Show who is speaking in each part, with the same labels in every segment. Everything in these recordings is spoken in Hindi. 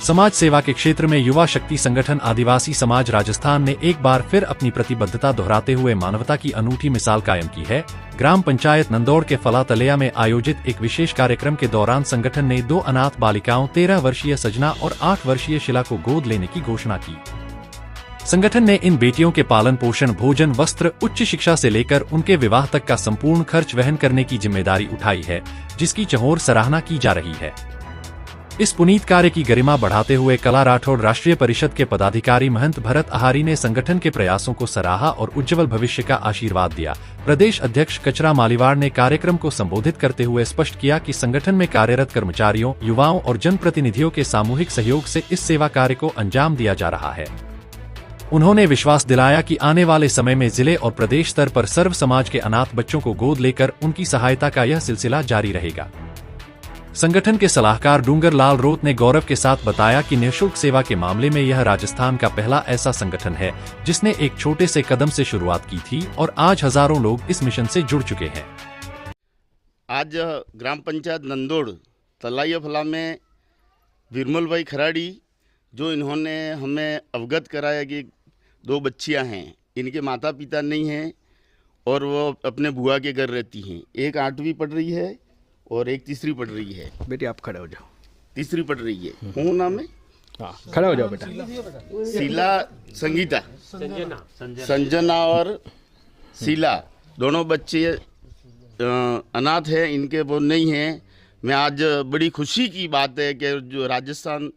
Speaker 1: समाज सेवा के क्षेत्र में युवा शक्ति संगठन आदिवासी समाज राजस्थान ने एक बार फिर अपनी प्रतिबद्धता दोहराते हुए मानवता की अनूठी मिसाल कायम की है। ग्राम पंचायत नंदौड़ के फलातलिया में आयोजित एक विशेष कार्यक्रम के दौरान संगठन ने 2 अनाथ बालिकाओं 13 वर्षीय सजना और 8 वर्षीय शिला को गोद लेने की घोषणा की। संगठन ने इन बेटियों के पालन पोषण, भोजन, वस्त्र, उच्च शिक्षा से लेकर उनके विवाह तक का संपूर्ण खर्च वहन करने की जिम्मेदारी उठाई है, जिसकी चहुंओर सराहना की जा रही है। इस पुनीत कार्य की गरिमा बढ़ाते हुए कला राठौड़ राष्ट्रीय परिषद के पदाधिकारी महंत भरत आहारी ने संगठन के प्रयासों को सराहा और उज्जवल भविष्य का आशीर्वाद दिया। प्रदेश अध्यक्ष कचरा मालीवाड़ ने कार्यक्रम को संबोधित करते हुए स्पष्ट किया कि संगठन में कार्यरत कर्मचारियों, युवाओं और जनप्रतिनिधियों के सामूहिक सहयोग से इस सेवा कार्य को अंजाम दिया जा रहा है। उन्होंने विश्वास दिलाया कि आने वाले समय में जिले और प्रदेश स्तर पर सर्व समाज के अनाथ बच्चों को गोद लेकर उनकी सहायता का यह सिलसिला जारी रहेगा। संगठन के सलाहकार डूंगर लाल रोत ने गौरव के साथ बताया कि निःशुल्क सेवा के मामले में यह राजस्थान का पहला ऐसा संगठन है जिसने एक छोटे से कदम से शुरुआत की थी और आज हजारों लोग इस मिशन से जुड़ चुके हैं।
Speaker 2: आज ग्राम पंचायत नंदौड़ तलाइया फला में विरमल भाई खराड़ी जो इन्होंने हमें अवगत कराया कि 2 बच्चियां हैं, इनके माता पिता नहीं हैं और वो अपने बुआ के घर रहती हैं। एक 8वीं पढ़ रही है और एक 3री पढ़ रही है।
Speaker 3: बेटी आप खड़े हो जाओ।
Speaker 2: 3री पढ़ रही है। कौन नाम है?
Speaker 3: हाँ, खड़े हो जाओ बेटा।
Speaker 2: शीला, संगीता, संजना और शीला दोनों बच्चे अनाथ हैं, इनके वो नहीं हैं। मैं आज बड़ी खुशी की बात है कि जो राजस्थान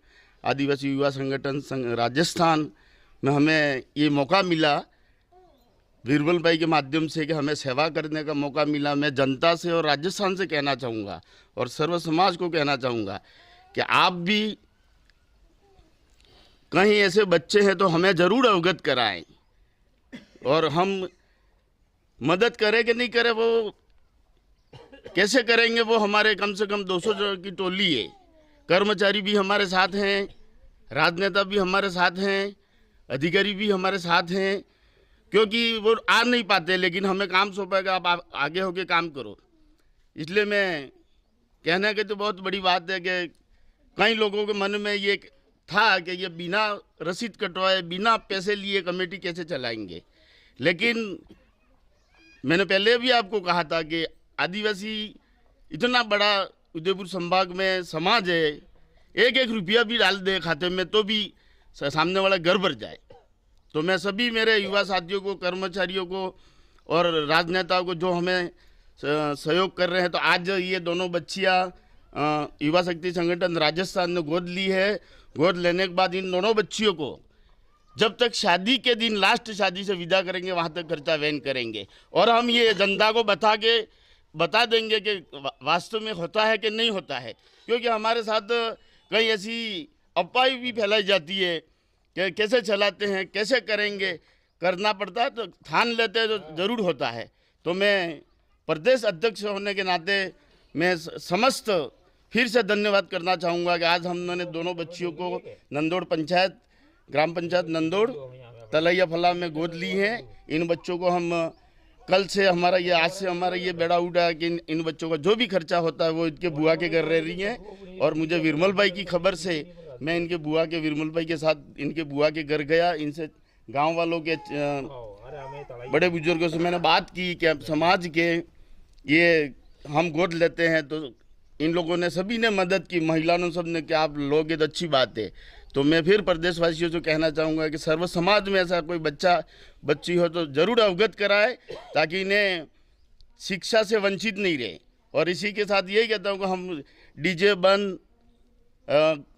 Speaker 2: आदिवासी युवा संगठन राजस्थान में हमें ये मौका मिला वीरबल भाई के माध्यम से कि हमें सेवा करने का मौका मिला। मैं जनता से और राजस्थान से कहना चाहूँगा और सर्व समाज को कहना चाहूँगा कि आप भी कहीं ऐसे बच्चे हैं तो हमें ज़रूर अवगत कराएं और हम मदद करें कि नहीं करें, वो कैसे करेंगे, वो हमारे कम से कम 200 की टोली है। कर्मचारी भी हमारे साथ हैं, राजनेता भी हमारे साथ हैं, अधिकारी भी हमारे साथ हैं, क्योंकि वो आ नहीं पाते लेकिन हमें काम सौंपेगा, आप आगे होके काम करो। इसलिए मैं कहने के तो बहुत बड़ी बात है कि कई लोगों के मन में ये था कि ये बिना रसीद कटवाए, बिना पैसे लिए कमेटी कैसे चलाएंगे। लेकिन मैंने पहले भी आपको कहा था कि आदिवासी इतना बड़ा उदयपुर संभाग में समाज है, 1-1 रुपया भी डाल दे खाते में तो भी सामने वाला घर भर जाए। तो मैं सभी मेरे युवा साथियों को, कर्मचारियों को और राजनेताओं को जो हमें सहयोग कर रहे हैं, तो आज ये दोनों बच्चियां युवा शक्ति संगठन राजस्थान ने गोद ली है। गोद लेने के बाद इन दोनों बच्चियों को जब तक शादी के दिन लास्ट शादी से विदा करेंगे वहाँ तक खर्चा वहन करेंगे और हम ये जनता को बता देंगे कि वास्तव में होता है कि नहीं होता है। क्योंकि हमारे साथ कई ऐसी अफवाहें भी फैलाई जाती है कि कैसे चलाते हैं, कैसे करेंगे, करना पड़ता है तो ठान लेते हैं तो ज़रूर होता है। तो मैं प्रदेश अध्यक्ष होने के नाते मैं समस्त फिर से धन्यवाद करना चाहूँगा कि आज हमने दोनों बच्चियों को नंदौड़ पंचायत, ग्राम पंचायत नंदौड़ तलैया फला में गोद ली है। इन बच्चों को हम कल से आज से हमारा ये बेड़ा उठा है कि इन बच्चों का जो भी खर्चा होता है वो इनके बुआ के घर रह रही हैं। और मुझे विरमल भाई की खबर से मैं इनके बुआ के विरमल भाई के साथ इनके बुआ के घर गया। इनसे गांव वालों के बड़े बुजुर्गों से मैंने बात की कि समाज के ये हम गोद लेते हैं, तो इन लोगों ने सभी ने मदद की, महिलाओं सब ने कि आप लोगे तो अच्छी बात है। तो मैं फिर प्रदेशवासियों से कहना चाहूँगा कि सर्व समाज में ऐसा कोई बच्ची हो तो ज़रूर अवगत कराए ताकि इन्हें शिक्षा से वंचित नहीं रहे। और इसी के साथ यही कहता हूँ कि हम डीजे बंद,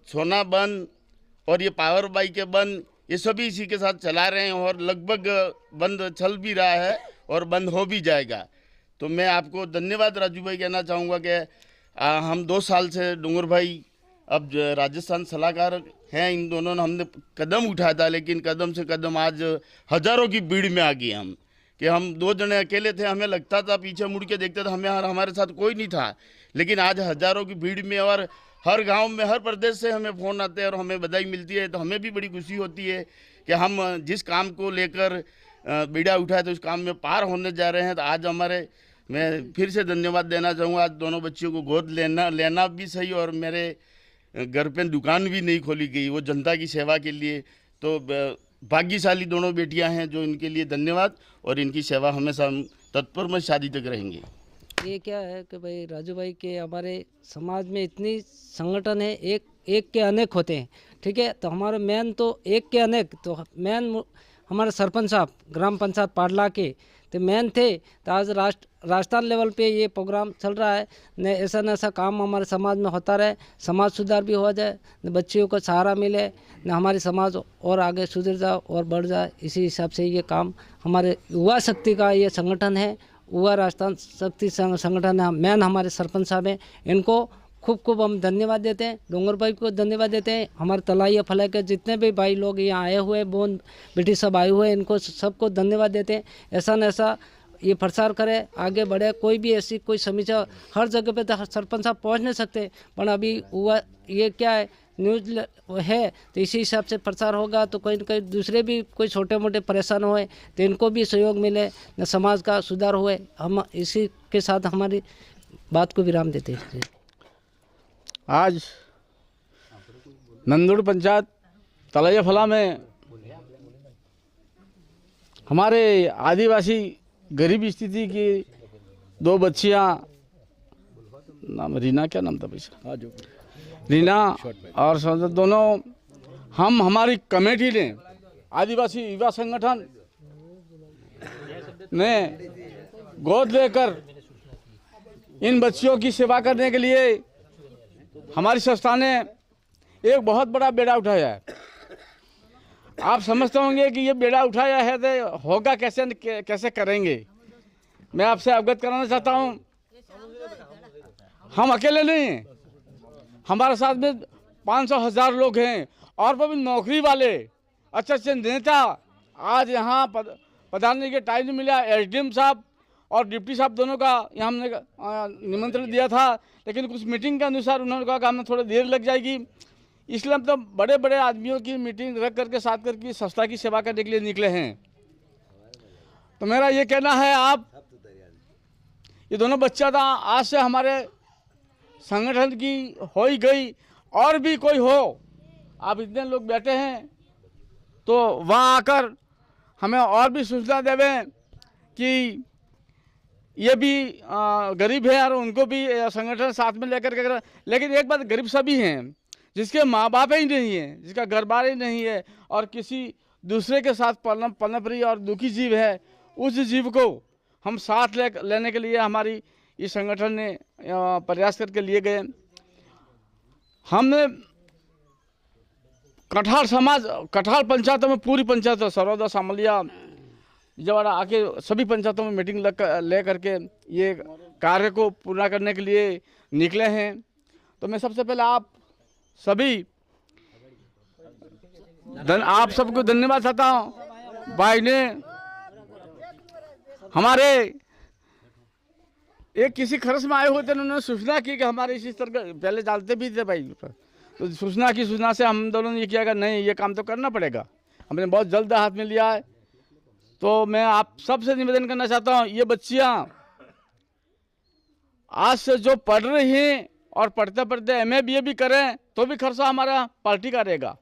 Speaker 2: सोना बंद और ये पावर बाइकें बंद, ये सभी इसी के साथ चला रहे हैं और लगभग बंद चल भी रहा है और बंद हो भी जाएगा। तो मैं आपको धन्यवाद राजू भाई कहना चाहूँगा कि हम 2 साल से डूंगर भाई अब राजस्थान सलाहकार हैं, इन दोनों ने हमने कदम उठाया था, लेकिन कदम से कदम आज हज़ारों की भीड़ में आ गए हम कि हम 2 जने अकेले थे। हमें लगता था, पीछे मुड़ के देखते थे, हमारे साथ कोई नहीं था, लेकिन आज हज़ारों की भीड़ में और हर गांव में, हर प्रदेश से हमें फ़ोन आते हैं और हमें बधाई मिलती है। तो हमें भी बड़ी खुशी होती है कि हम जिस काम को लेकर बीड़ा उठाए तो उस काम में पार होने जा रहे हैं। तो आज मैं फिर से धन्यवाद देना चाहूँगा। आज दोनों बच्चियों को गोद लेना भी सही और मेरे घर पे दुकान भी नहीं खोली गई, वो जनता की सेवा के लिए। तो भाग्यशाली दोनों बेटियां हैं, जो इनके लिए धन्यवाद, और इनकी सेवा हमेशा हम तत्पर में शादी तक रहेंगे।
Speaker 4: ये क्या है कि भाई राजू भाई के हमारे समाज में इतनी संगठन है, एक के अनेक होते हैं, ठीक है। तो हमारे मेन तो एक के अनेक, तो मेन हमारे सरपंच साहब ग्राम पंचायत पाडला के तो मेन थे। तो आज राजस्थान लेवल पे ये प्रोग्राम चल रहा है न, ऐसा न ऐसा काम हमारे समाज में होता रहे, समाज सुधार भी हो जाए, न बच्चियों को सहारा मिले, न हमारी समाज और आगे सुधर जाए और बढ़ जाए। इसी हिसाब से ये काम हमारे युवा शक्ति का ये संगठन है, युवा राजस्थान शक्ति संगठन है। मेन हमारे सरपंच साहब हैं, इनको खूब खूब हम धन्यवाद देते हैं। डोंगर भाई को धन्यवाद देते हैं। हमारे तलाइया फला के जितने भी भाई लोग यहाँ आए हुए, बोन बेटी सब आए हुए, इनको सबको धन्यवाद देते हैं। ऐसा न ऐसा ये प्रसार करे, आगे बढ़े। कोई भी ऐसी कोई समीक्षा हर जगह पे तो सरपंच साहब पहुँच नहीं सकते, पर अभी हुआ ये क्या है न्यूज़ है, तो इसी हिसाब से प्रचार होगा तो कहीं न कहीं दूसरे भी कोई छोटे मोटे परेशान हुए तो इनको भी सहयोग मिले, न समाज का सुधार हुए। हम इसी के साथ हमारी बात को विराम देते हैं।
Speaker 3: आज नंदोड़ पंचायत तलैया फला में हमारे आदिवासी गरीब स्थिति की दो बच्चियां, नाम रीना, क्या नाम था पैसा, रीना और दोनों, हम हमारी कमेटी ने आदिवासी युवा संगठन ने गोद लेकर इन बच्चियों की सेवा करने के लिए हमारी संस्था ने एक बहुत बड़ा बेड़ा उठाया है। आप समझते होंगे कि ये बेड़ा उठाया है तो होगा कैसे, कैसे करेंगे। मैं आपसे अवगत कराना चाहता हूँ, हम अकेले नहीं हैं, हमारे साथ में 500,000 लोग हैं, और वो भी नौकरी वाले अच्छे अच्छे नेता। आज यहाँ पधारने के टाइम नहीं मिला। एसडीएम साहब और डिप्टी साहब दोनों का यहाँ हमने निमंत्रण दिया था, लेकिन कुछ मीटिंग के अनुसार उन्होंने कहा कि हमें थोड़ी देर लग जाएगी, इसलिए हम तो बड़े बड़े आदमियों की मीटिंग रख करके साथ करके संस्था की सेवा करने के लिए निकले हैं। तो मेरा ये कहना है, आप ये दोनों बच्चा था, आज से हमारे संगठन की हो ही गई, और भी कोई हो, आप इतने लोग बैठे हैं तो वहाँ आकर हमें और भी सूचना देवें कि ये भी गरीब है और उनको भी संगठन साथ में लेकर के। लेकिन एक बात, गरीब सभी हैं, जिसके माँ बाप ही नहीं है, जिसका घर बार ही नहीं है, और किसी दूसरे के साथ पनप रही और दुखी जीव है, उस जीव को हम साथ लेने के लिए हमारी इस संगठन ने प्रयास करके लिए गए। हमने कठार पंचायतों में, पूरी पंचायतों, सरौदा, सामलिया, जवाड़ा आके सभी पंचायतों में मीटिंग ले करके ये कार्य को पूरा करने के लिए निकले हैं। तो मैं सबसे पहले आप सबको धन्यवाद चाहता हूँ। भाई ने हमारे एक किसी खर्च में आए हुए थे, उन्होंने सूचना की कि हमारे इसी तरह का पहले डालते भी थे भाई, तो सूचना से हम दोनों ने ये किया कि नहीं, ये काम तो करना पड़ेगा। हमने बहुत जल्द हाथ में लिया है। तो मैं आप सबसे निवेदन करना चाहता हूँ, ये बच्चियाँ आज से जो पढ़ रही हैं और पढ़ते पढ़ते MA BA भी करें तो भी खर्चा हमारा पार्टी का रहेगा।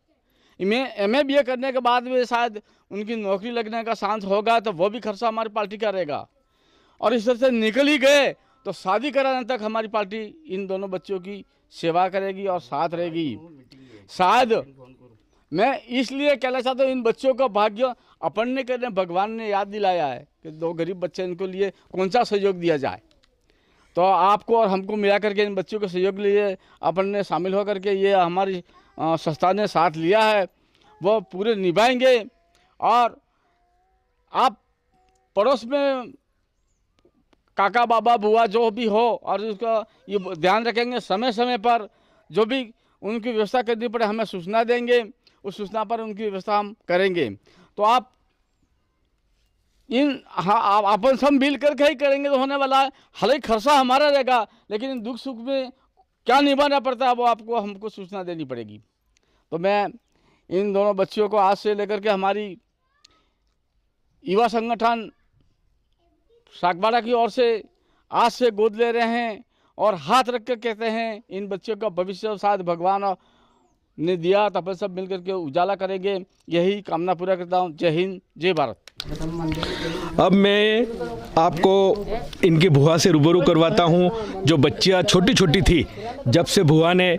Speaker 3: MA BA करने के बाद में शायद उनकी नौकरी लगने का चांस होगा, तो वो भी खर्चा हमारी पार्टी का रहेगा। और इस तरह से निकल ही गए तो शादी कराने तक हमारी पार्टी इन दोनों बच्चों की सेवा करेगी और साथ रहेगी। शायद मैं इसलिए कहना चाहता हूँ, इन बच्चों का भाग्य अपन ने करने, भगवान ने याद दिलाया है कि दो गरीब बच्चे, इनको लिए कौन सा सहयोग दिया जाए। तो आपको और हमको मिला करके इन बच्चों के सहयोग लिए अपन ने शामिल होकर के ये हमारी संस्था ने साथ लिया है, वो पूरे निभाएंगे। और आप पड़ोस में काका बाबा बुआ जो भी हो, और उसका ये ध्यान रखेंगे, समय समय पर जो भी उनकी व्यवस्था करनी पड़े हमें सूचना देंगे, उस सूचना पर उनकी व्यवस्था हम करेंगे। तो आप अपन सब मिल करके ही करेंगे तो होने वाला है। हालांकि खर्चा हमारा रहेगा, लेकिन दुख सुख में क्या निभाना पड़ता है वो आपको हमको सूचना देनी पड़ेगी। तो मैं इन दोनों बच्चियों को आज से लेकर के हमारी युवा संगठन सागवाड़ा की ओर से आज से गोद ले रहे हैं, और हाथ रख कर कहते हैं इन बच्चों का भविष्य शायद भगवान ने दिया, तो अपन सब मिलकर के उजाला करेंगे। यही कामना पूरा करता हूँ। जय हिंद, जय भारत।
Speaker 5: अब मैं आपको इनकी बुआ से रूबरू करवाता हूँ, जो बच्चियाँ छोटी छोटी थी जब से बुआ ने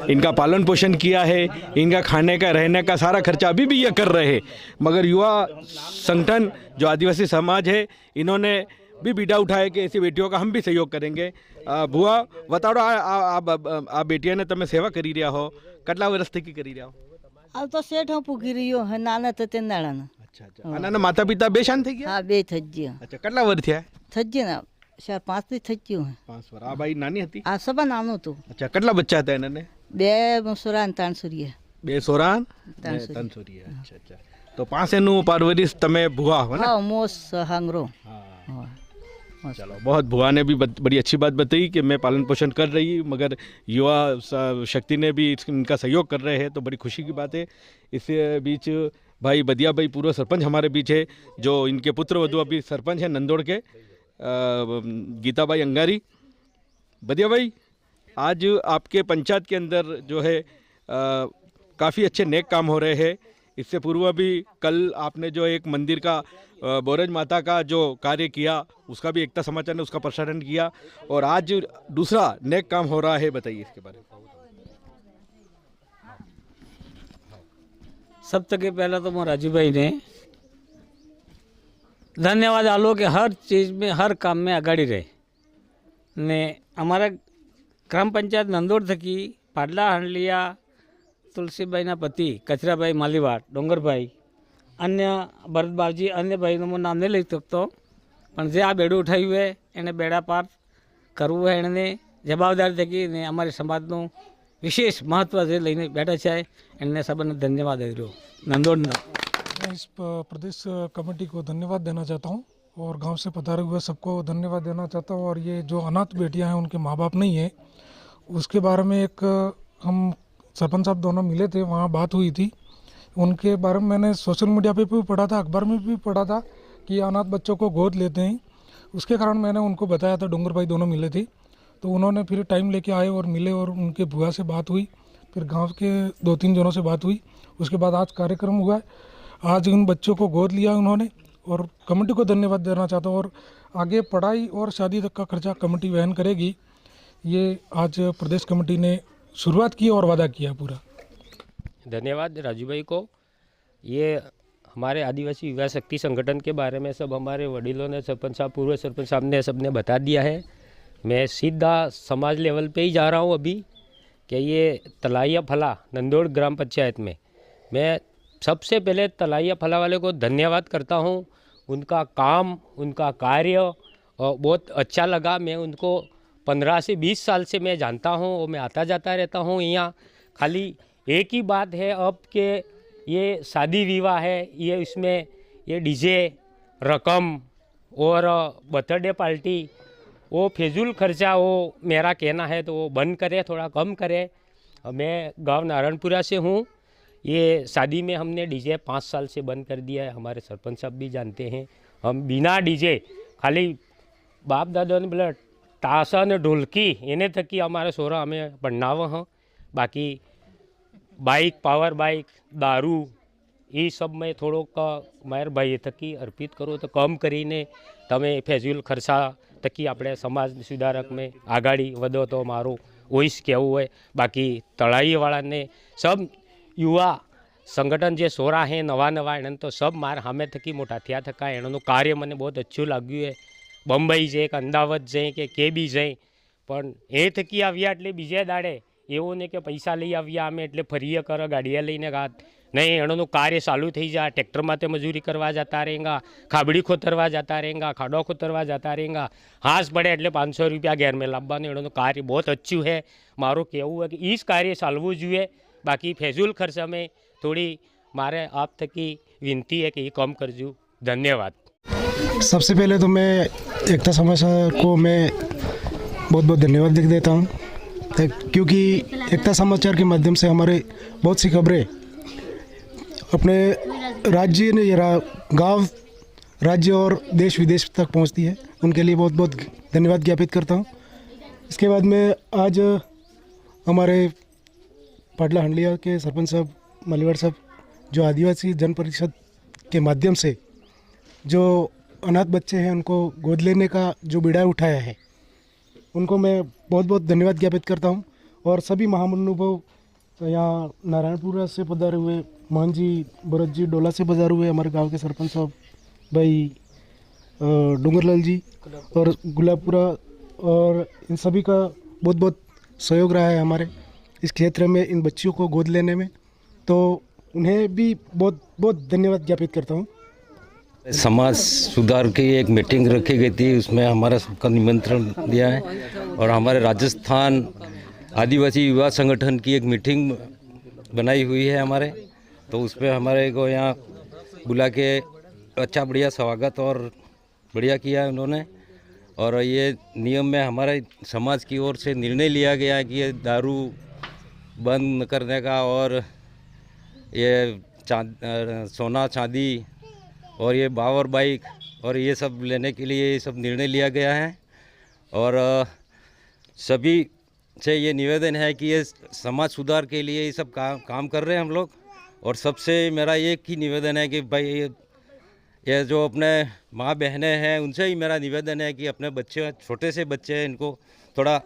Speaker 5: इनका पालन पोषण किया है, इनका खाने का रहने का सारा खर्चा अभी भी ये कर रहे हैं। मगर युवा संगठन जो आदिवासी समाज है, इन्होंने भी बीड़ा उठाया कि ऐसी बेटियों का हम भी सहयोग करेंगे। बुआ बताओ, आ बेटिया ने તમે સેવા કરી રહ્યા હો, કેટલા વર્ષથી કરી રહ્યા હો?
Speaker 6: अब तो सेठ हूँ पुगी रही हो है नाना तो ते नाना।
Speaker 5: अच्छा अच्छा। आना माता पिता बेशान થઈ ગયા?
Speaker 6: हाँ बे थज्जी।
Speaker 5: अच्छा, કેટલા વર્ષ થયા?
Speaker 6: थज्जी ना 4-5 થી થज्જી है।
Speaker 5: 5 વર્ષ। આ ભાઈ નાની હતી?
Speaker 6: आ सब नानो तो।
Speaker 5: अच्छा, કેટલા બચ્ચા હતા એને?
Speaker 6: 2 સોરા 3 સોરી।
Speaker 5: 2 સોરા 3 સોરી। अच्छा अच्छा। तो 5 એનું પારવરિશ તમે ભુવા હો ને?
Speaker 6: हाँ मोस हांगरो।
Speaker 5: हाँ। चलो, बहुत बुआ ने भी बड़ी अच्छी बात बताई कि मैं पालन पोषण कर रही, मगर युवा शक्ति ने भी इनका सहयोग कर रहे हैं, तो बड़ी खुशी की बात है। इस बीच भाई बदिया भाई पूर्व सरपंच हमारे बीच है, जो इनके पुत्र वधु अभी सरपंच हैं नंदोड़ के, गीता भाई अंगारी। बदिया भाई, आज आपके पंचायत के अंदर जो है काफ़ी अच्छे नेक काम हो रहे हैं। इससे पूर्व भी कल आपने जो एक मंदिर का बोरज माता का जो कार्य किया, उसका भी एकता समाचार ने उसका प्रसारण किया, और आज दूसरा नेक काम हो रहा है, बताइए इसके बारे में।
Speaker 7: सब तक पहला तो मैं राजू भाई ने धन्यवाद आलो कि हर चीज़ में हर काम में आगाड़ी रहे ने। हमारा ग्राम पंचायत नंदोड़ थकी पाडला हंडलिया तुलसीबाईना पति कचराभाई मालीवाड़, डोंगरभाई, अन्य भरतबाबजी, अन्य भाईનું હું નામ નહીં લઈ શકતો, પણ જે આ બેડું ઉઠાવ્યું है એને બેડા પાર કરવું है, એને જવાબદારી થકી ને અમારી સમાજનું વિશેષ મહત્વ જે લઈને બેઠા છે એને સબને ધન્યવાદ આપ્યો નંદોડના।
Speaker 8: मैं इस प्रदेश कमेटी को धन्यवाद देना चाहता हूँ और गांव से पधारे हुए सबको धन्यवाद देना चाहता हूँ। और ये जो अनाथ बेटियां हैं उनके माँ बाप नहीं है, उसके बारे में एक हम सरपंच साहब दोनों मिले थे, वहाँ बात हुई थी। उनके बारे में मैंने सोशल मीडिया पे भी पढ़ा था, अखबार में भी पढ़ा था कि अनाथ बच्चों को गोद लेते हैं। उसके कारण मैंने उनको बताया था, डोंगर भाई दोनों मिले थे, तो उन्होंने फिर टाइम लेके आए और मिले और उनके बुआ से बात हुई, फिर गांव के 2-3 जनों से बात हुई। उसके बाद आज कार्यक्रम हुआ है, आज उन बच्चों को गोद लिया उन्होंने, और कमेटी को धन्यवाद देना चाहता हूँ। और आगे पढ़ाई और शादी तक का खर्चा कमेटी वहन करेगी, ये आज प्रदेश कमेटी ने शुरुआत की और वादा किया पूरा।
Speaker 9: धन्यवाद राजू भाई को। ये हमारे आदिवासी युवा शक्ति संगठन के बारे में सब हमारे वडीलों ने, सरपंच साहब, पूर्व सरपंच साहब ने सबने बता दिया है। मैं सीधा समाज लेवल पे ही जा रहा हूँ अभी कि ये तलाइया फला नंदोड़ ग्राम पंचायत में मैं सबसे पहले तलाइया फला वाले को धन्यवाद करता हूँ। उनका काम, उनका कार्य बहुत अच्छा लगा। मैं उनको 15 से 20 साल से मैं जानता हूँ और मैं आता जाता रहता हूँ यहाँ। खाली एक ही बात है अब के ये शादी विवाह है, ये इसमें ये डीजे, रकम और बर्थडे पार्टी, वो फिजूल खर्चा, वो मेरा कहना है तो वो बंद करे, थोड़ा कम करे। मैं गांव नारायणपुरा से हूँ। ये शादी में हमने डीजे 5 साल से बंद कर दिया है, हमारे सरपंच साहब भी जानते हैं। हम बिना डीजे खाली बाप दादा ने बोला ताशा ने ढोलकी एने थकी हमारे सोरा हमें बनाव हैं। बाकी बाइक, पावर बाइक, दारू ये सब में थोड़ोक मार भाई थकी अर्पित करो तो कम करीने तमे फेजुल खर्चा थकी अपने समाज सुधारक में आगाड़ी वधो तो मारो वोइस कहूँ है। बाकी तळाईवाड़ा ने सब युवा संगठन जे सोरा है नवा नवा एन तो सब मार हमें थकी मोटा थया थका एनु कार्य मने बहुत अच्छुं लाग्युं है। बम्बई जाए कि अमदावाद जाए कि केबी जाए पण ए थकी आव्या एटले बीजे दाड़े एवं नहीं कि पैसा लई आव्या अमे एटले फरीए कर गाड़िया लईने गात नहीं, एनु कार्य चालू थी जाए। ट्रेक्टर माते मजूरी करवा जाता रहेगा, खाबड़ी खोतरवा जाता रहेगा, खाडो खोतरवा जाता रहेगा, हाथ पड़े एटले 500 रुपया घेर में लाववानुं। एनु कार्य बहुत अच्छुं है। मारो कहवुं है कि इस कार्य चालवुं जोईए। बाकी फेजुल खर्च में थोड़ी मारे आप थकी विनती है कि कम करजो। धन्यवाद।
Speaker 8: सबसे पहले तो मैं एकता समाचार को मैं बहुत बहुत धन्यवाद लिख देता हूँ, क्योंकि एकता समाचार के माध्यम से हमारे बहुत सी खबरें अपने राज्य ने गांव, राज्य और देश विदेश तक पहुंचती है। उनके लिए बहुत बहुत धन्यवाद ज्ञापित करता हूं।
Speaker 10: इसके बाद में आज हमारे पाडला हंडलिया के सरपंच साहब मलिवाड़ साहब जो आदिवासी जन परिषद के माध्यम से जो अनाथ बच्चे हैं उनको गोद लेने का जो बीड़ा उठाया है, उनको मैं बहुत बहुत धन्यवाद ज्ञापित करता हूं। और सभी महानुभाव यहाँ नारायणपुरा से पधारे हुए मोहन जी, भरत जी, डोला से पधारे हुए हमारे गांव के सरपंच साहब भाई डूंगरलाल जी और गुलाबपुरा, और इन सभी का बहुत बहुत सहयोग रहा है हमारे इस क्षेत्र में इन बच्चियों को गोद लेने में, तो उन्हें भी बहुत बहुत धन्यवाद ज्ञापित करता हूँ।
Speaker 11: समाज सुधार की एक मीटिंग रखी गई थी, उसमें हमारा सबका निमंत्रण दिया है और हमारे राजस्थान आदिवासी युवा संगठन की एक मीटिंग बनाई हुई है हमारे, तो उसमें हमारे को यहाँ बुला के अच्छा बढ़िया स्वागत और बढ़िया किया है उन्होंने। और ये नियम में हमारे समाज की ओर से निर्णय लिया गया है कि ये दारू बंद करने का और ये सोना चांदी और ये बावर बाइक और ये सब लेने के लिए ये सब निर्णय लिया गया है। और सभी से ये निवेदन है कि ये समाज सुधार के लिए ये सब काम कर रहे हैं हम लोग। और सबसे मेरा एक ही निवेदन है कि भाई ये जो अपने माँ बहनें हैं उनसे ही मेरा निवेदन है कि अपने बच्चे, छोटे से बच्चे हैं, इनको थोड़ा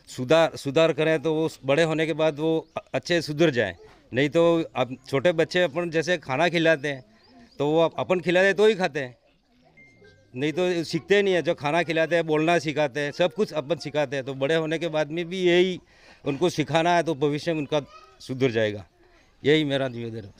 Speaker 11: सुधार करें तो वो बड़े होने के बाद वो अच्छे सुधर जाएं। नहीं तो अब छोटे बच्चे अपन जैसे खाना खिलाते हैं तो वो अपन खिलाते तो ही खाते हैं, नहीं तो सीखते नहीं है। जो खाना खिलाते हैं, बोलना सिखाते हैं, सब कुछ अपन सिखाते हैं, तो बड़े होने के बाद में भी यही उनको सिखाना है तो भविष्य में उनका सुधर जाएगा। यही मेरा निवेदन है।